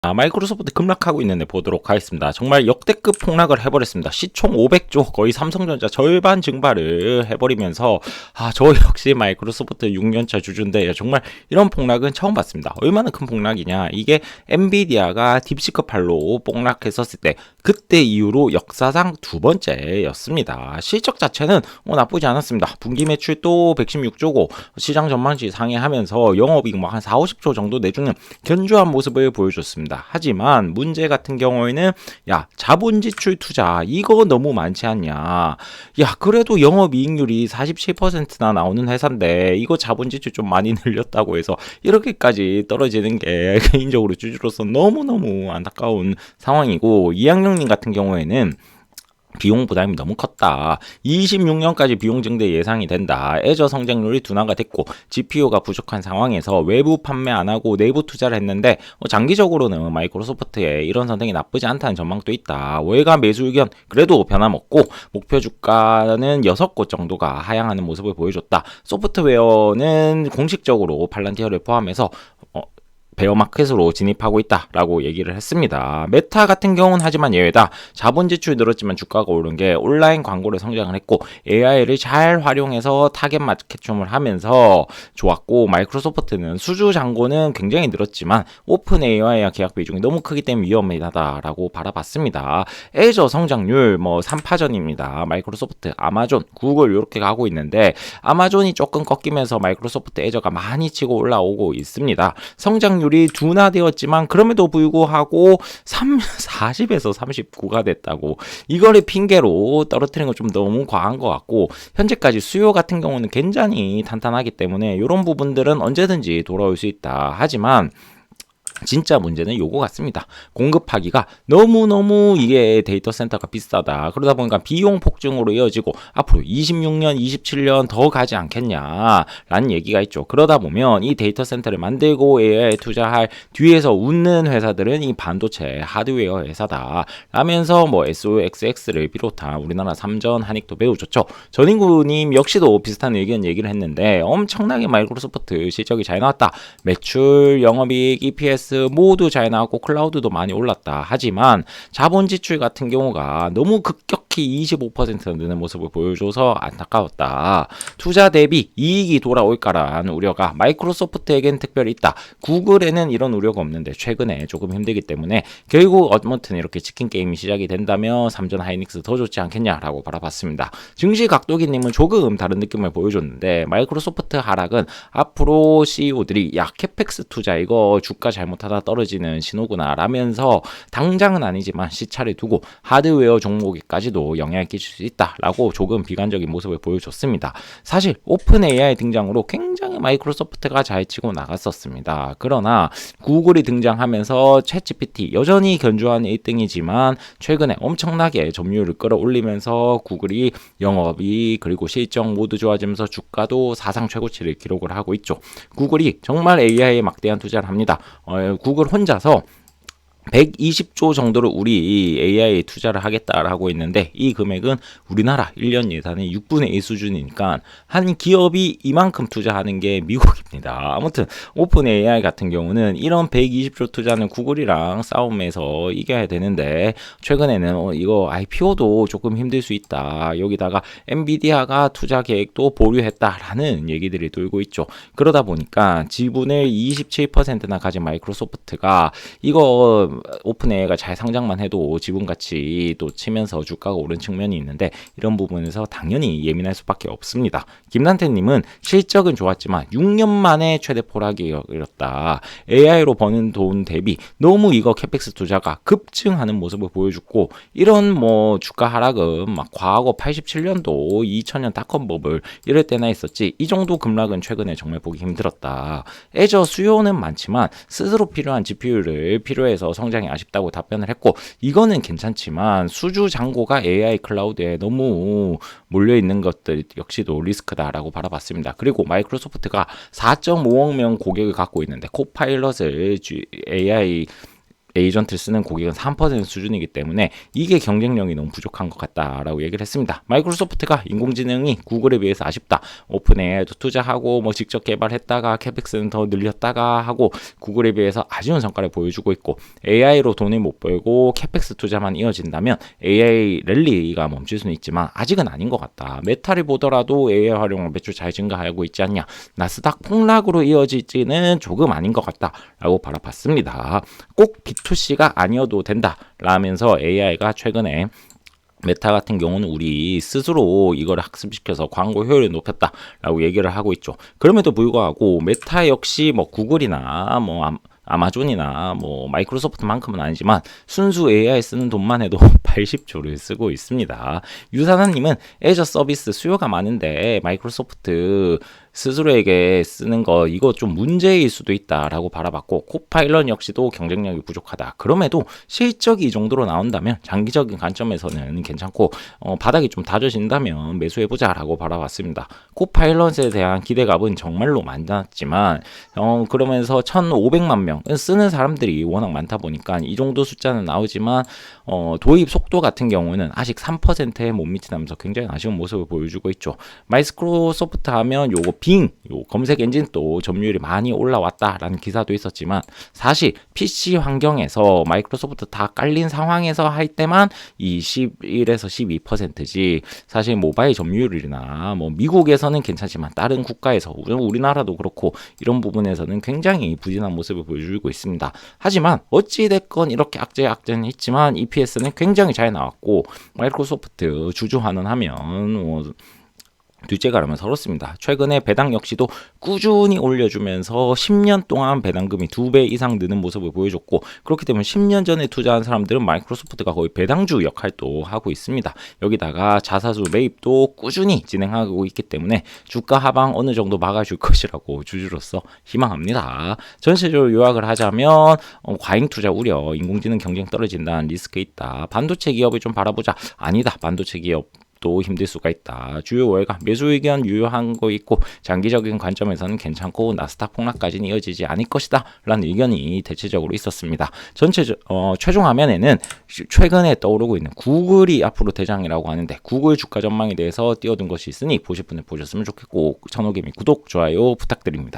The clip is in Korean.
마이크로소프트 급락하고 있는데 보도록 하겠습니다. 정말 역대급 폭락을 해버렸습니다. 시총 500조, 거의 삼성전자 절반 증발을 해버리면서 저 역시 마이크로소프트 6년차 주주인데 정말 이런 폭락은 처음 봤습니다. 얼마나 큰 폭락이냐, 이게 엔비디아가 딥시크8로 폭락했었을 때 그때 이후로 역사상 두 번째였습니다. 실적 자체는 나쁘지 않았습니다. 분기 매출도 116조고 시장 전망치 상회하면서 영업이익 한 4, 50조 정도 내주는 견조한 모습을 보여줬습니다. 하지만 문제 같은 경우에는 자본 지출 투자 이거 너무 많지 않냐, 그래도 영업이익률이 47%나 나오는 회사인데 이거 자본 지출 좀 많이 늘렸다고 해서 이렇게까지 떨어지는 게 개인적으로 주주로서 너무너무 안타까운 상황이고, 이양용님 같은 경우에는 비용 부담이 너무 컸다. 26년까지 비용 증대 예상이 된다. 애저 성장률이 둔화가 됐고 GPU가 부족한 상황에서 외부 판매 안 하고 내부 투자를 했는데 장기적으로는 마이크로소프트의 이런 선택이 나쁘지 않다는 전망도 있다. 월가 매수 의견 그래도 변함없고 목표 주가는 6곳 정도가 하향하는 모습을 보여줬다. 소프트웨어는 공식적으로 팔란티어를 포함해서 베어마켓으로 진입하고 있다라고 얘기를 했습니다. 메타 같은 경우는 하지만 예외다. 자본 지출 늘었지만 주가가 오른 게 온라인 광고를 성장을 했고 AI를 잘 활용해서 타겟 마켓춤을 하면서 좋았고, 마이크로소프트는 수주 잔고는 굉장히 늘었지만 오픈 AI와 계약 비중이 너무 크기 때문에 위험하다라고 바라봤습니다. 애저 성장률 3파전입니다. 마이크로소프트, 아마존, 구글 이렇게 가고 있는데 아마존이 조금 꺾이면서 마이크로소프트 애저가 많이 치고 올라오고 있습니다. 성장률 이 둔화되었지만 그럼에도 불구하고 40에서 39가 됐다고, 이거를 핑계로 떨어뜨리는 건 좀 너무 과한 것 같고, 현재까지 수요 같은 경우는 굉장히 탄탄하기 때문에 이런 부분들은 언제든지 돌아올 수 있다. 하지만 진짜 문제는 요거 같습니다. 공급하기가 너무너무 이게 데이터 센터가 비싸다. 그러다 보니까 비용 폭증으로 이어지고 앞으로 26년, 27년 더 가지 않겠냐라는 얘기가 있죠. 그러다 보면 이 데이터 센터를 만들고 AI에 투자할 뒤에서 웃는 회사들은 이 반도체 하드웨어 회사다 라면서 SOXX를 비롯한 우리나라 삼전, 한익도 매우 좋죠. 전인구님 역시도 비슷한 의견 얘기를 했는데 엄청나게 마이크로소프트 실적이 잘 나왔다. 매출, 영업이익, EPS 모두 잘 나왔고 클라우드도 많이 올랐다. 하지만 자본 지출 같은 경우가 너무 급격히 25% 느는 모습을 보여줘서 안타까웠다. 투자 대비 이익이 돌아올까라는 우려가 마이크로소프트에겐 특별히 있다. 구글에는 이런 우려가 없는데 최근에 조금 힘들기 때문에 결국 아무튼 이렇게 치킨 게임이 시작이 된다면 삼전 하이닉스 더 좋지 않겠냐라고 바라봤습니다. 증시 각도기님은 조금 다른 느낌을 보여줬는데 마이크로소프트 하락은 앞으로 CEO들이 캐펙스 투자 이거 주가 잘못하다 떨어지는 신호구나 라면서 당장은 아니지만 시차를 두고 하드웨어 종목에까지도 영향을 끼칠 수 있다라고 조금 비관적인 모습을 보여줬습니다. 사실 오픈 AI 등장으로 굉장히 마이크로소프트가 잘 치고 나갔었습니다. 그러나 구글이 등장하면서 챗GPT 여전히 견주한 1등이지만 최근에 엄청나게 점유율을 끌어올리면서 구글이 영업이 그리고 실적 모두 좋아지면서 주가도 사상 최고치를 기록을 하고 있죠. 구글이 정말 AI에 막대한 투자를 합니다. 구글 혼자서 120조 정도를 우리 AI에 투자를 하겠다라고 했는데 이 금액은 우리나라 1년 예산의 6분의 1 수준이니까 한 기업이 이만큼 투자하는 게 미국입니다. 아무튼 오픈 AI 같은 경우는 이런 120조 투자는 구글이랑 싸움에서 이겨야 되는데 최근에는 이거 IPO도 조금 힘들 수 있다. 여기다가 엔비디아가 투자 계획도 보류했다라는 얘기들이 돌고 있죠. 그러다 보니까 지분을 27%나 가진 마이크로소프트가 이거 오픈 AI가 잘 상장만 해도 지분가치 또 치면서 주가가 오른 측면이 있는데 이런 부분에서 당연히 예민할 수밖에 없습니다. 김난태님은 실적은 좋았지만 6년 만에 최대 포락이었다. AI로 버는 돈 대비 너무 이거 캐펙스 투자가 급증하는 모습을 보여줬고 이런 주가 하락은 과거 87년도 2000년 닷컴 버블 이럴 때나 있었지 이 정도 급락은 최근에 정말 보기 힘들었다. 애저 수요는 많지만 스스로 필요한 GPU를 필요해서 성장이 아쉽다고 답변을 했고 이거는 괜찮지만 수주 잔고가 AI 클라우드에 너무 몰려있는 것들 역시도 리스크다라고 바라봤습니다. 그리고 마이크로소프트가 4.5억 명 고객을 갖고 있는데 코파일럿을 AI 에이전트를 쓰는 고객은 3% 수준이기 때문에 이게 경쟁력이 너무 부족한 것 같다라고 얘기를 했습니다. 마이크로소프트가 인공지능이 구글에 비해서 아쉽다. 오픈AI도 투자하고 뭐 직접 개발했다가 캐펙스는 더 늘렸다가 하고 구글에 비해서 아쉬운 성과를 보여주고 있고 AI로 돈을 못 벌고 캐펙스 투자만 이어진다면 AI 랠리가 멈출 수는 있지만 아직은 아닌 것 같다. 메타를 보더라도 AI 활용 매출 잘 증가하고 있지 않냐. 나스닥 폭락으로 이어질지는 조금 아닌 것 같다라고 바라봤습니다. 꼭 B2C가 아니어도 된다 라면서 AI가 최근에 메타 같은 경우는 우리 스스로 이걸 학습시켜서 광고 효율을 높였다라고 얘기를 하고 있죠. 그럼에도 불구하고 메타 역시 뭐 구글이나 뭐 아마존이나 뭐 마이크로소프트만큼은 아니지만 순수 AI 쓰는 돈만 해도 80조를 쓰고 있습니다. 유사나님은 애저 서비스 수요가 많은데 마이크로소프트 스스로에게 쓰는 거 이거 좀 문제일 수도 있다라고 바라봤고 코파일럿 역시도 경쟁력이 부족하다. 그럼에도 실적이 이 정도로 나온다면 장기적인 관점에서는 괜찮고 바닥이 좀 다져진다면 매수해보자라고 바라봤습니다. 코파일럿에 대한 기대감은 정말로 많았지만 그러면서 1,500만 명 쓰는 사람들이 워낙 많다 보니까 이 정도 숫자는 나오지만 도입 속도 같은 경우는 아직 3%에 못 미치면서 굉장히 아쉬운 모습을 보여주고 있죠. 마이크로소프트 하면 요거 빙 검색 엔진 또 점유율이 많이 올라왔다라는 기사도 있었지만 사실 PC 환경에서 마이크로소프트 다 깔린 상황에서 할 때만 이 11에서 12%지 사실 모바일 점유율이나 뭐 미국에서는 괜찮지만 다른 국가에서 우리나라도 그렇고 이런 부분에서는 굉장히 부진한 모습을 보여주고 있습니다. 하지만 어찌됐건 이렇게 악재했지만 EPS는 굉장히 잘 나왔고 마이크로소프트 주주환원하면 둘째가라면 서럽습니다. 최근에 배당 역시도 꾸준히 올려주면서 10년 동안 배당금이 2배 이상 느는 모습을 보여줬고 그렇기 때문에 10년 전에 투자한 사람들은 마이크로소프트가 거의 배당주 역할도 하고 있습니다. 여기다가 자사주 매입도 꾸준히 진행하고 있기 때문에 주가 하방 어느 정도 막아줄 것이라고 주주로서 희망합니다. 전체적으로 요약을 하자면 과잉 투자 우려, 인공지능 경쟁 떨어진다는 리스크 있다. 반도체 기업을 좀 바라보자. 아니다. 반도체 기업 또 힘들 수가 있다. 주요 월가 매수 의견 유효한 거 있고 장기적인 관점에서는 괜찮고 나스닥 폭락까지는 이어지지 않을 것이다 라는 의견이 대체적으로 있었습니다. 최종 화면에는 최근에 떠오르고 있는 구글이 앞으로 대장이라고 하는데 구글 주가 전망에 대해서 띄워둔 것이 있으니 보실 분들 보셨으면 좋겠고 천호개미 구독 좋아요 부탁드립니다.